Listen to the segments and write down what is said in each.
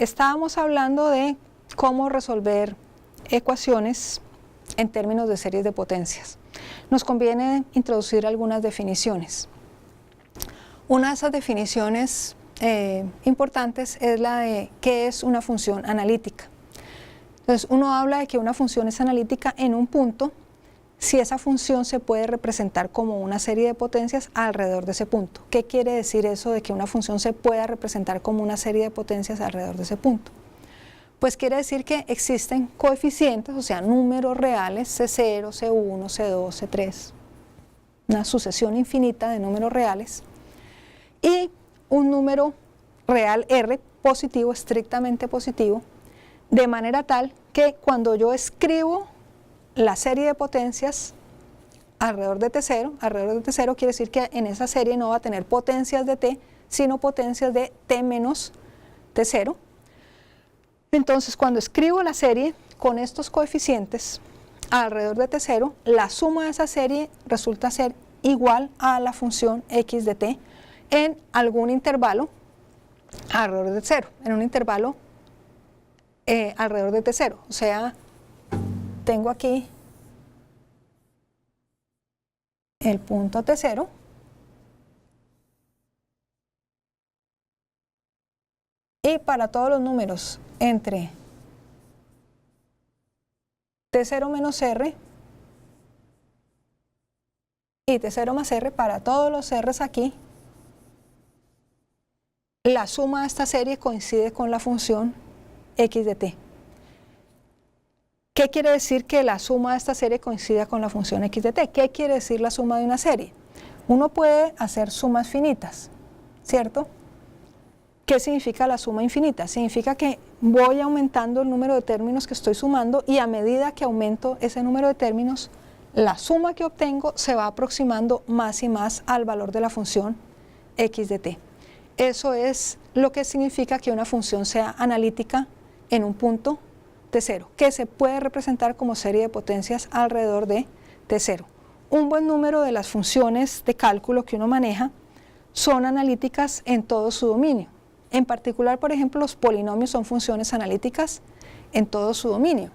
estábamos hablando de cómo resolver ecuaciones en términos de series de potencias. Nos conviene introducir algunas definiciones. Una de esas definiciones importantes es la de qué es una función analítica. Entonces, uno habla de que una función es analítica en un punto si esa función se puede representar como una serie de potencias alrededor de ese punto. ¿Qué quiere decir eso de que una función se pueda representar como una serie de potencias alrededor de ese punto? Pues quiere decir que existen coeficientes, o sea, números reales, C0, C1, C2, C3, una sucesión infinita de números reales, y un número real R positivo, estrictamente positivo, de manera tal que cuando yo escribo la serie de potencias alrededor de T0 quiere decir que en esa serie no va a tener potencias de T, sino potencias de T menos T0. Entonces, cuando escribo la serie con estos coeficientes alrededor de T0, la suma de esa serie resulta ser igual a la función x de t en algún intervalo alrededor de 0, en un intervalo alrededor de T0. O sea, tengo aquí el punto T0 y para todos los números entre T0 menos R y T0 más R, para todos los R's aquí, la suma de esta serie coincide con la función x de t. ¿Qué quiere decir que la suma de esta serie coincida con la función x de t? ¿Qué quiere decir la suma de una serie? Uno puede hacer sumas finitas, ¿cierto? ¿Qué significa la suma infinita? Significa que voy aumentando el número de términos que estoy sumando y a medida que aumento ese número de términos, la suma que obtengo se va aproximando más y más al valor de la función x de t. Eso es lo que significa que una función sea analítica en un punto T0, que se puede representar como serie de potencias alrededor de T0. Un buen número de las funciones de cálculo que uno maneja son analíticas en todo su dominio. En particular, por ejemplo, los polinomios son funciones analíticas en todo su dominio.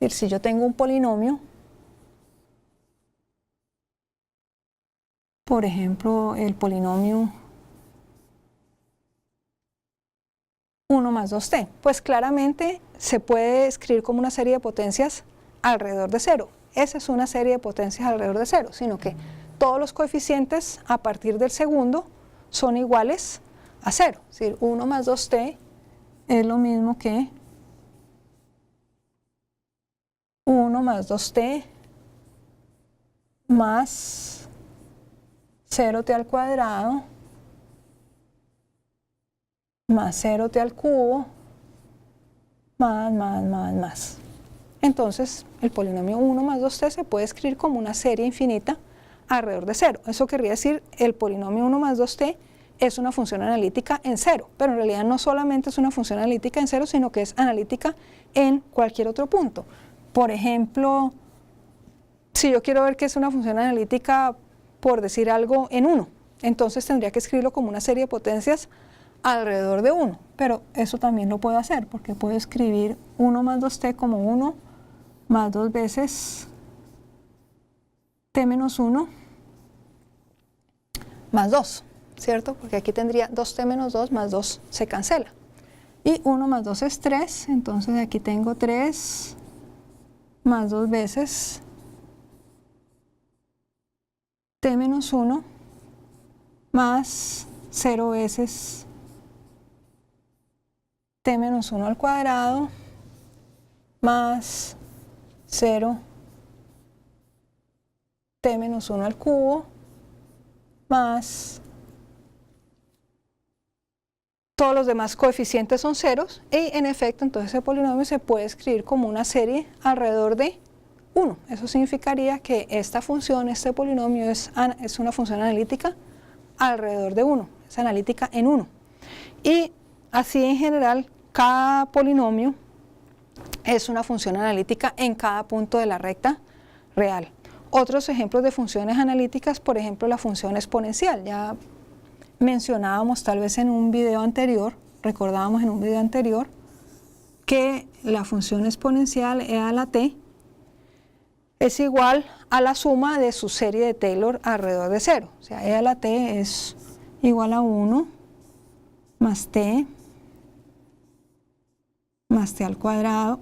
Si yo tengo un polinomio, por ejemplo, el polinomio 1 más 2t, pues claramente se puede escribir como una serie de potencias alrededor de 0. Esa es una serie de potencias alrededor de 0, sino que todos los coeficientes a partir del segundo son iguales a 0. Es decir, 1 más 2t es lo mismo que 1 más 2t más 0t al cuadrado más 0t al cubo más. Entonces, el polinomio 1 más 2t se puede escribir como una serie infinita alrededor de 0. Eso querría decir el polinomio 1 más 2t es una función analítica en 0, pero en realidad no solamente es una función analítica en 0, sino que es analítica en cualquier otro punto. Por ejemplo, si yo quiero ver qué es una función analítica, por decir algo, en 1, entonces tendría que escribirlo como una serie de potencias alrededor de 1, pero eso también lo puedo hacer, porque puedo escribir 1 más 2t como 1 más 2 veces t menos 1 más 2, ¿cierto? Porque aquí tendría 2t menos 2 más 2 se cancela. Y 1 más 2 es 3, entonces aquí tengo 3 más 2 veces t menos 1 más 0 veces t menos 1 al cuadrado más 0 t menos 1 al cubo más todos los demás coeficientes son ceros y en efecto entonces el polinomio se puede escribir como una serie alrededor de 1. Eso significaría que esta función, este polinomio es una función analítica alrededor de 1, es analítica en 1. Y así en general cada polinomio es una función analítica en cada punto de la recta real. Otros ejemplos de funciones analíticas, por ejemplo la función exponencial. Ya mencionábamos tal vez en un video anterior, recordábamos en un video anterior, que la función exponencial e a la t es igual a la suma de su serie de Taylor alrededor de 0. O sea, e a la t es igual a 1 más t al cuadrado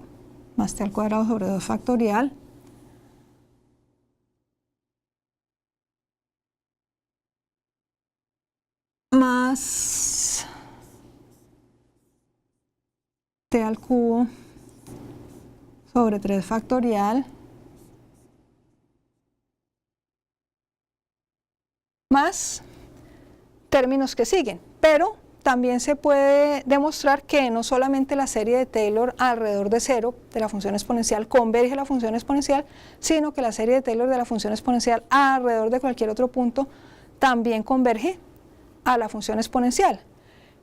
sobre 2 factorial más t al cubo sobre 3 factorial más términos que siguen, pero también se puede demostrar que no solamente la serie de Taylor alrededor de 0 de la función exponencial converge a la función exponencial, sino que la serie de Taylor de la función exponencial alrededor de cualquier otro punto también converge a la función exponencial.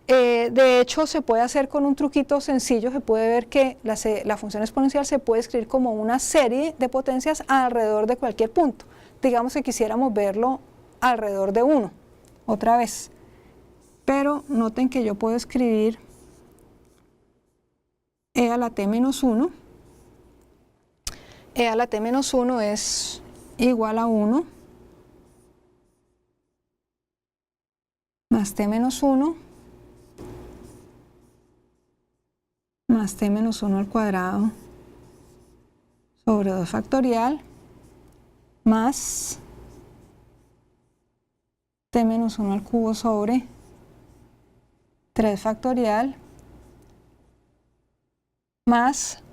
De hecho, se puede hacer con un truquito sencillo, se puede ver que la función exponencial se puede escribir como una serie de potencias alrededor de cualquier punto. Digamos que quisiéramos verlo alrededor de 1, otra vez. Pero noten que yo puedo escribir e a la t menos 1. E a la t menos 1 es igual a 1 más t menos 1 más t menos 1 al cuadrado sobre 2 factorial más t menos 1 al cubo sobre 3 factorial más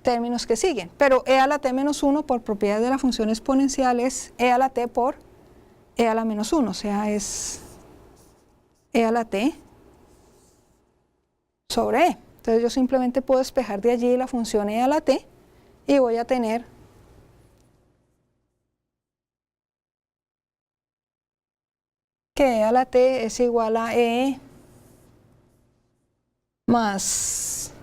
términos que siguen. Pero e a la t menos 1 por propiedad de la función exponencial es e a la t por e a la menos 1, o sea, es e a la t sobre e. Entonces yo simplemente puedo despejar de allí la función e a la t y voy a tener que e a la t es igual a e más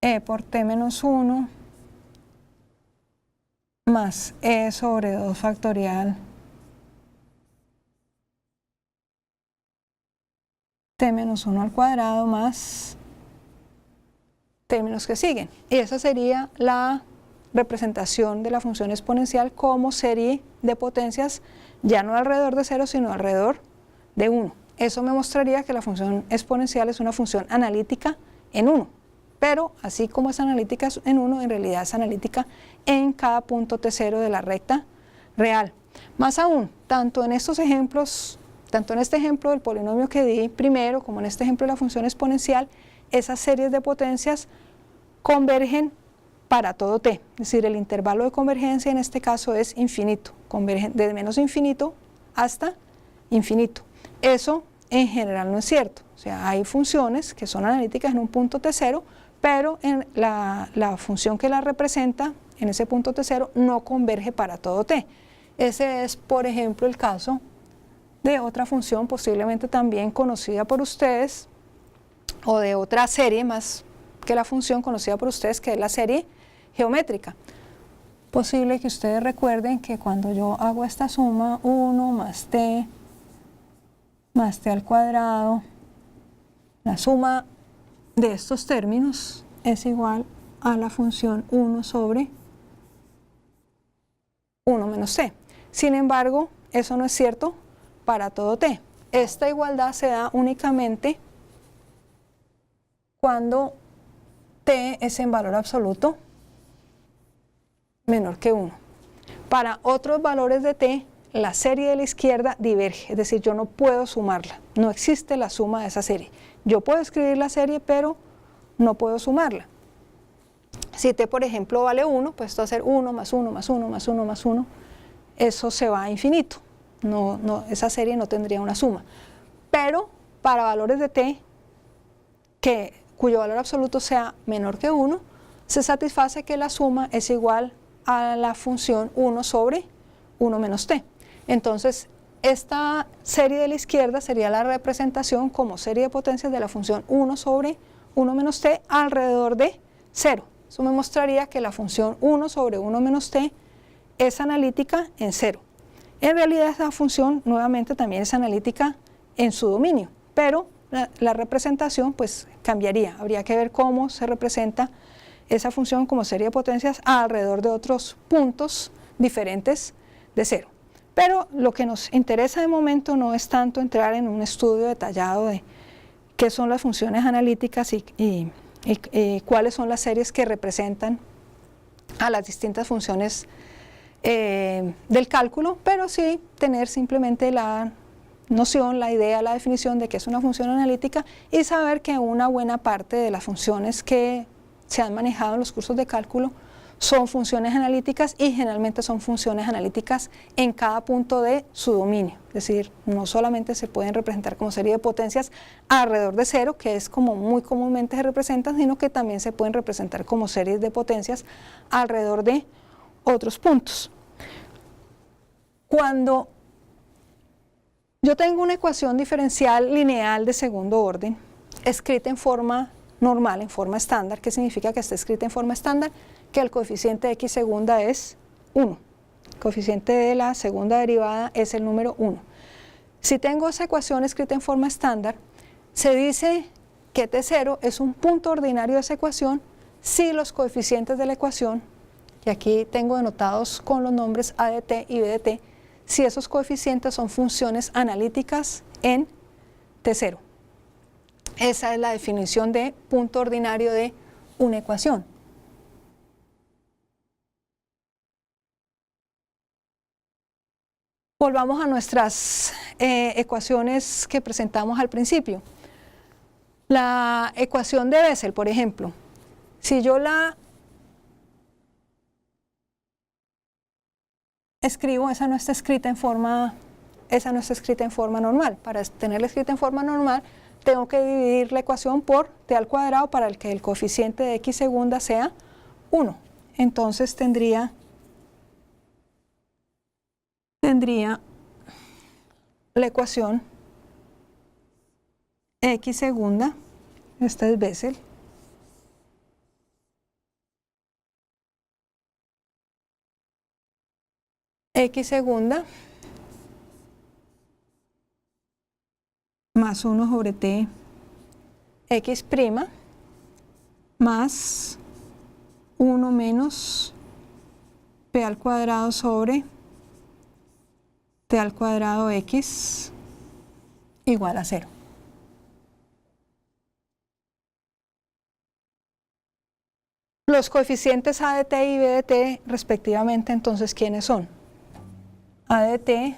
e por t menos 1 más e sobre 2 factorial t menos 1 al cuadrado más términos que siguen. Y esa sería la representación de la función exponencial como serie de potencias, ya no alrededor de 0, sino alrededor de 1. Eso me mostraría que la función exponencial es una función analítica en 1, pero así como es analítica en 1, en realidad es analítica en cada punto t0 de la recta real. Más aún, tanto en estos ejemplos, tanto en este ejemplo del polinomio que di primero, como en este ejemplo de la función exponencial, esas series de potencias convergen para todo t, es decir, el intervalo de convergencia en este caso es infinito, convergen desde menos infinito hasta infinito. Eso en general no es cierto, o sea, hay funciones que son analíticas en un punto t0, pero en la función que la representa en ese punto t0 no converge para todo t. Ese es, por ejemplo, el caso de otra función posiblemente también conocida por ustedes, o de otra serie más que la función conocida por ustedes, que es la serie geométrica. Posible que ustedes recuerden que cuando yo hago esta suma, 1 más t al cuadrado, la suma de estos términos es igual a la función 1 sobre 1 menos t. Sin embargo, eso no es cierto para todo t. Esta igualdad se da únicamente cuando t es en valor absoluto menor que 1. Para otros valores de t, la serie de la izquierda diverge, es decir, yo no puedo sumarla, no existe la suma de esa serie. Yo puedo escribir la serie, pero no puedo sumarla. Si t, por ejemplo, vale 1, pues esto va a ser 1 más 1 más 1 más 1 más 1, eso se va a infinito. Esa serie no tendría una suma. Pero para valores de t cuyo valor absoluto sea menor que 1, se satisface que la suma es igual a la función 1 sobre 1 menos t. Entonces, esta serie de la izquierda sería la representación como serie de potencias de la función 1 sobre 1 menos t alrededor de 0. Eso me mostraría que la función 1 sobre 1 menos t es analítica en 0. En realidad esa función nuevamente también es analítica en su dominio, pero la representación pues cambiaría. Habría que ver cómo se representa esa función como serie de potencias alrededor de otros puntos diferentes de cero. Pero lo que nos interesa de momento no es tanto entrar en un estudio detallado de qué son las funciones analíticas y cuáles son las series que representan a las distintas funciones del cálculo, pero sí tener simplemente la noción, la idea, la definición de qué es una función analítica y saber que una buena parte de las funciones que se han manejado en los cursos de cálculo son funciones analíticas y generalmente son funciones analíticas en cada punto de su dominio. Es decir, no solamente se pueden representar como serie de potencias alrededor de cero, que es como muy comúnmente se representan, sino que también se pueden representar como series de potencias alrededor de otros puntos. Cuando yo tengo una ecuación diferencial lineal de segundo orden, escrita en forma normal, en forma estándar, ¿qué significa que esté escrita en forma estándar? Que el coeficiente de x segunda es 1. El coeficiente de la segunda derivada es el número 1. Si tengo esa ecuación escrita en forma estándar, se dice que t0 es un punto ordinario de esa ecuación si los coeficientes de la ecuación, y aquí tengo denotados con los nombres a de t y b de t, si esos coeficientes son funciones analíticas en t0. Esa es la definición de punto ordinario de una ecuación. Volvamos a nuestras ecuaciones que presentamos al principio. La ecuación de Bessel, por ejemplo, si yo la escribo, esa no está escrita en forma normal. Para tenerla escrita en forma normal, tengo que dividir la ecuación por t al cuadrado para que el coeficiente de x segunda sea 1. Entonces tendría la ecuación x segunda, esta es Bessel, x segunda más 1 sobre t x prima más 1 menos p al cuadrado sobre t al cuadrado x igual a 0. Los coeficientes a de t y b de t respectivamente, entonces, ¿quiénes son? A de t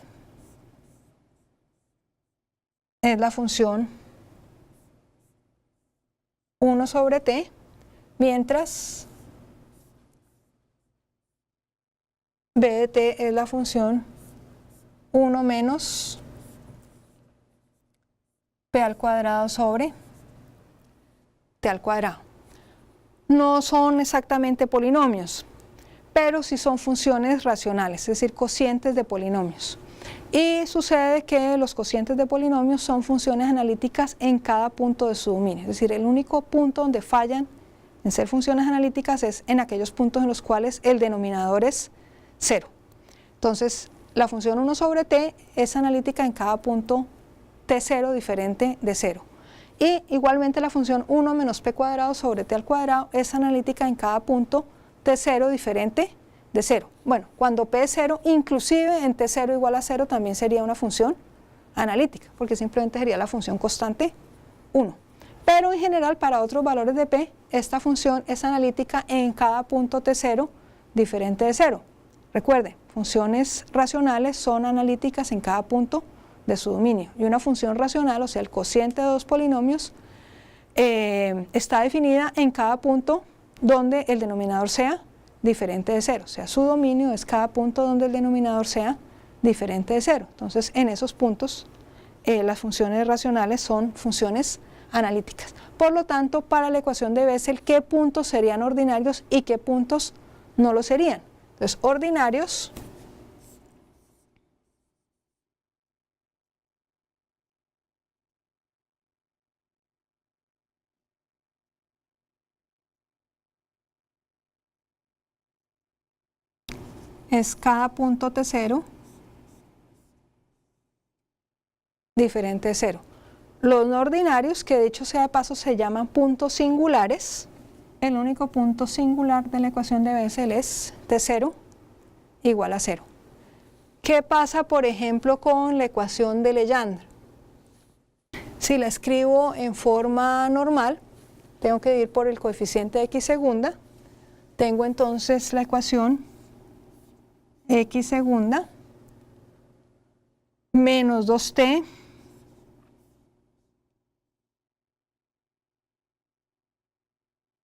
es la función 1 sobre t, mientras b de t es la función 1 menos p al cuadrado sobre t al cuadrado. No son exactamente polinomios, pero sí son funciones racionales, es decir, cocientes de polinomios. Y sucede que los cocientes de polinomios son funciones analíticas en cada punto de su dominio. Es decir, el único punto donde fallan en ser funciones analíticas es en aquellos puntos en los cuales el denominador es 0. Entonces, la función 1 sobre t es analítica en cada punto t0 diferente de 0. Y igualmente la función 1 menos p cuadrado sobre t al cuadrado es analítica en cada punto t0 diferente de 0. Bueno, cuando p es 0, inclusive en t0 igual a 0 también sería una función analítica, porque simplemente sería la función constante 1. Pero en general, para otros valores de p, esta función es analítica en cada punto t0 diferente de 0. Recuerde, funciones racionales son analíticas en cada punto de su dominio. Y una función racional, o sea, el cociente de dos polinomios, está definida en cada punto donde el denominador sea diferente de 0. O sea, su dominio es cada punto donde el denominador sea diferente de 0. Entonces, en esos puntos, las funciones racionales son funciones analíticas. Por lo tanto, para la ecuación de Bessel, ¿qué puntos serían ordinarios y qué puntos no lo serían? Entonces, ordinarios es cada punto t0 diferente de 0. Los no ordinarios, que dicho sea de paso se llaman puntos singulares, el único punto singular de la ecuación de Bessel es T0 igual a 0. ¿Qué pasa, por ejemplo, con la ecuación de Legendre? Si la escribo en forma normal, tengo que dividir por el coeficiente de x segunda. Tengo entonces la ecuación x segunda menos 2t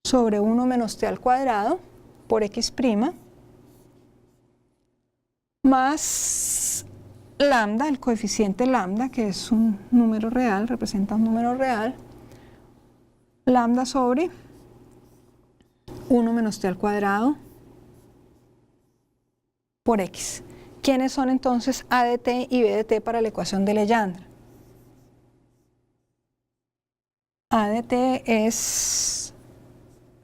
sobre 1 menos t al cuadrado por x' más lambda, el coeficiente lambda, que es un número real, representa un número real, lambda sobre 1 menos t al cuadrado por x. ¿Quiénes son entonces a de t y b de t para la ecuación de Legendre? A de t es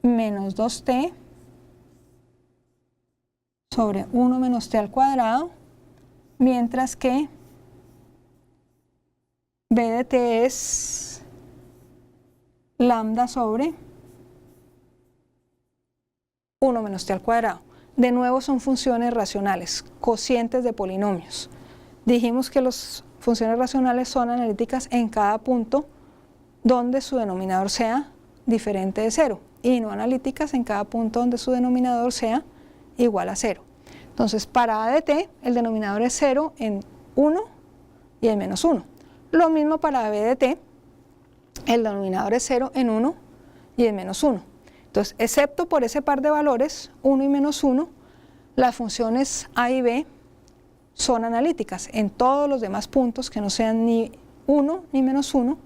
menos 2t sobre 1 menos t al cuadrado, mientras que b de t es lambda sobre 1 menos t al cuadrado. De nuevo son funciones racionales, cocientes de polinomios. Dijimos que las funciones racionales son analíticas en cada punto donde su denominador sea diferente de 0 y no analíticas en cada punto donde su denominador sea igual a 0. Entonces, para a de t, el denominador es 0 en 1 y en menos 1. Lo mismo para b de t, el denominador es 0 en 1 y en menos 1. Entonces, excepto por ese par de valores, 1 y menos 1, las funciones a y b son analíticas. En todos los demás puntos que no sean ni 1 ni menos 1,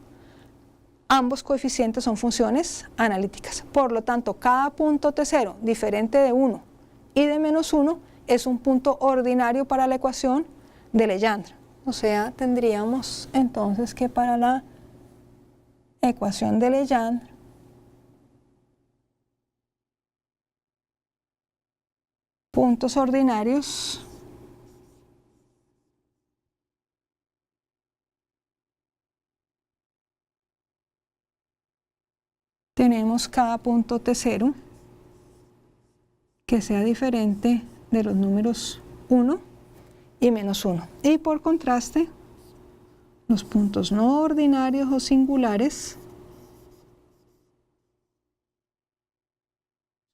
ambos coeficientes son funciones analíticas. Por lo tanto, cada punto T0 diferente de 1 y de menos 1 es un punto ordinario para la ecuación de Legendre. O sea, tendríamos entonces que para la ecuación de Legendre puntos ordinarios tenemos cada punto T0 que sea diferente de los números 1 y menos 1. Y por contraste, los puntos no ordinarios o singulares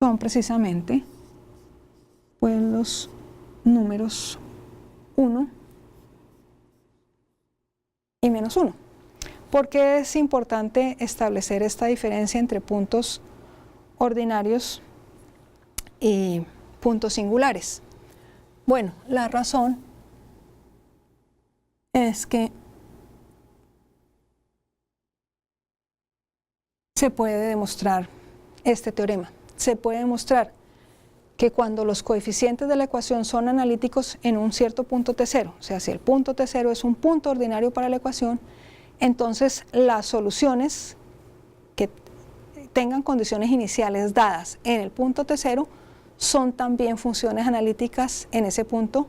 son precisamente pues los números 1 y menos 1. ¿Por qué es importante establecer esta diferencia entre puntos ordinarios y puntos singulares? Bueno, la razón es que se puede demostrar este teorema. Se puede demostrar que cuando los coeficientes de la ecuación son analíticos en un cierto punto T0, o sea, si el punto T0 es un punto ordinario para la ecuación, entonces las soluciones que tengan condiciones iniciales dadas en el punto T0 son también funciones analíticas en ese punto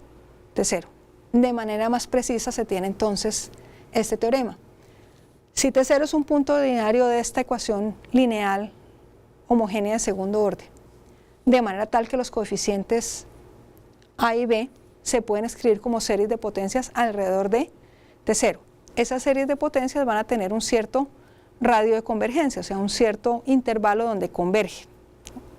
T0. De manera más precisa se tiene entonces este teorema. Si T0 es un punto ordinario de esta ecuación lineal homogénea de segundo orden, de manera tal que los coeficientes a y b se pueden escribir como series de potencias alrededor de T0. Esas series de potencias van a tener un cierto radio de convergencia, o sea, un cierto intervalo donde converge.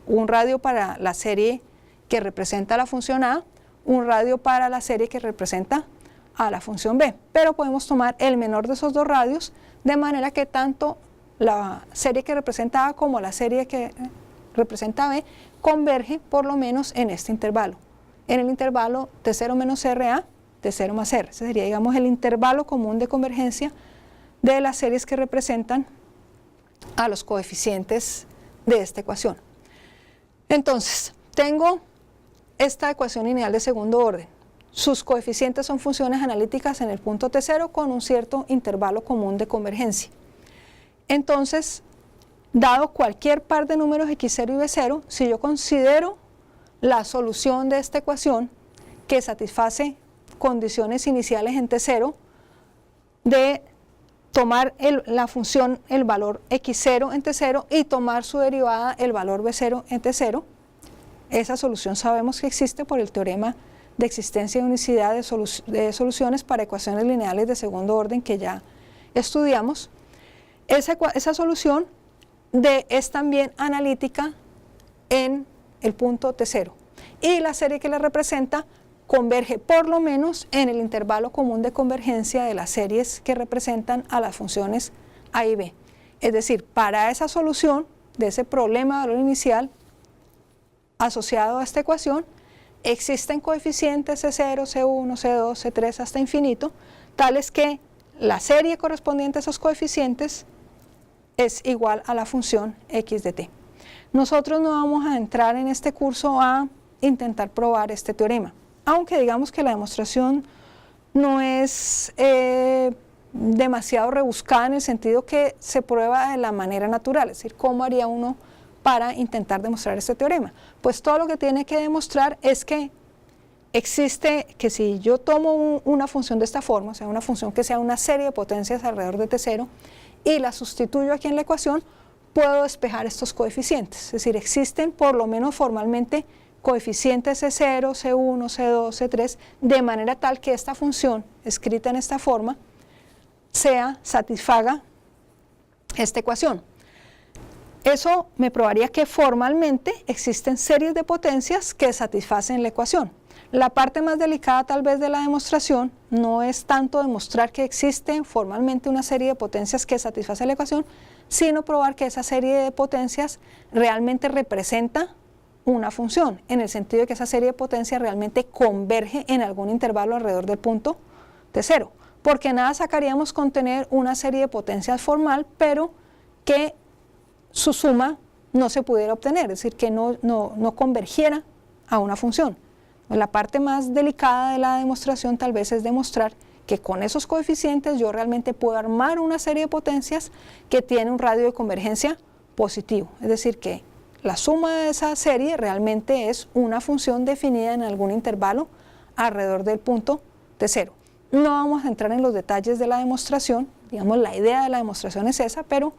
Un radio para la serie que representa la función A, un radio para la serie que representa a la función B. Pero podemos tomar el menor de esos dos radios, de manera que tanto la serie que representa A como la serie que representa B converge por lo menos en este intervalo. En el intervalo T0 menos RA, T0 más R. Ese sería, digamos, el intervalo común de convergencia de las series que representan a los coeficientes de esta ecuación. Entonces, tengo esta ecuación lineal de segundo orden. Sus coeficientes son funciones analíticas en el punto T0 con un cierto intervalo común de convergencia. Entonces, dado cualquier par de números x0 y b0, si yo considero la solución de esta ecuación que satisface condiciones iniciales en T0 de tomar la función, el valor x0 en t0 y tomar su derivada, el valor b0 en t0. Esa solución sabemos que existe por el teorema de existencia de unicidad de soluciones para ecuaciones lineales de segundo orden que ya estudiamos. Esa solución es también analítica en el punto t0 y la serie que la representa converge por lo menos en el intervalo común de convergencia de las series que representan a las funciones a y b. Es decir, para esa solución de ese problema de valor inicial asociado a esta ecuación, existen coeficientes C0, C1, C2, C3 hasta infinito, tales que la serie correspondiente a esos coeficientes es igual a la función x de t. Nosotros no vamos a entrar en este curso a intentar probar este teorema, aunque digamos que la demostración no es demasiado rebuscada en el sentido que se prueba de la manera natural, es decir, ¿cómo haría uno para intentar demostrar este teorema? Pues todo lo que tiene que demostrar es que existe, que si yo tomo una función de esta forma, o sea, una función que sea una serie de potencias alrededor de t0 y la sustituyo aquí en la ecuación, puedo despejar estos coeficientes, es decir, existen por lo menos formalmente coeficientes C0, C1, C2, C3, de manera tal que esta función, escrita en esta forma, satisfaga esta ecuación. Eso me probaría que formalmente existen series de potencias que satisfacen la ecuación. La parte más delicada tal vez de la demostración no es tanto demostrar que existe formalmente una serie de potencias que satisface la ecuación, sino probar que esa serie de potencias realmente representa una función, en el sentido de que esa serie de potencias realmente converge en algún intervalo alrededor del punto t0, porque nada sacaríamos con tener una serie de potencias formal, pero que su suma no se pudiera obtener, es decir, que no convergiera a una función. La parte más delicada de la demostración tal vez es demostrar que con esos coeficientes yo realmente puedo armar una serie de potencias que tiene un radio de convergencia positivo, es decir, que la suma de esa serie realmente es una función definida en algún intervalo alrededor del punto t0. No vamos a entrar en los detalles de la demostración, digamos la idea de la demostración es esa, pero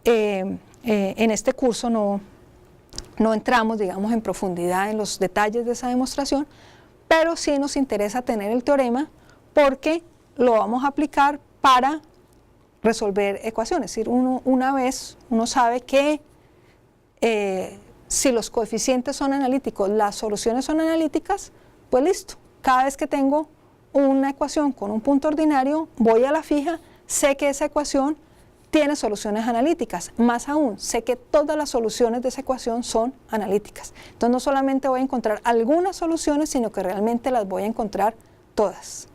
en este curso no entramos, digamos, en profundidad en los detalles de esa demostración, pero sí nos interesa tener el teorema porque lo vamos a aplicar para resolver ecuaciones. Es decir, una vez uno sabe que si los coeficientes son analíticos, las soluciones son analíticas, pues listo. Cada vez que tengo una ecuación con un punto ordinario, voy a la fija, sé que esa ecuación tiene soluciones analíticas, más aún, sé que todas las soluciones de esa ecuación son analíticas. Entonces no solamente voy a encontrar algunas soluciones, sino que realmente las voy a encontrar todas.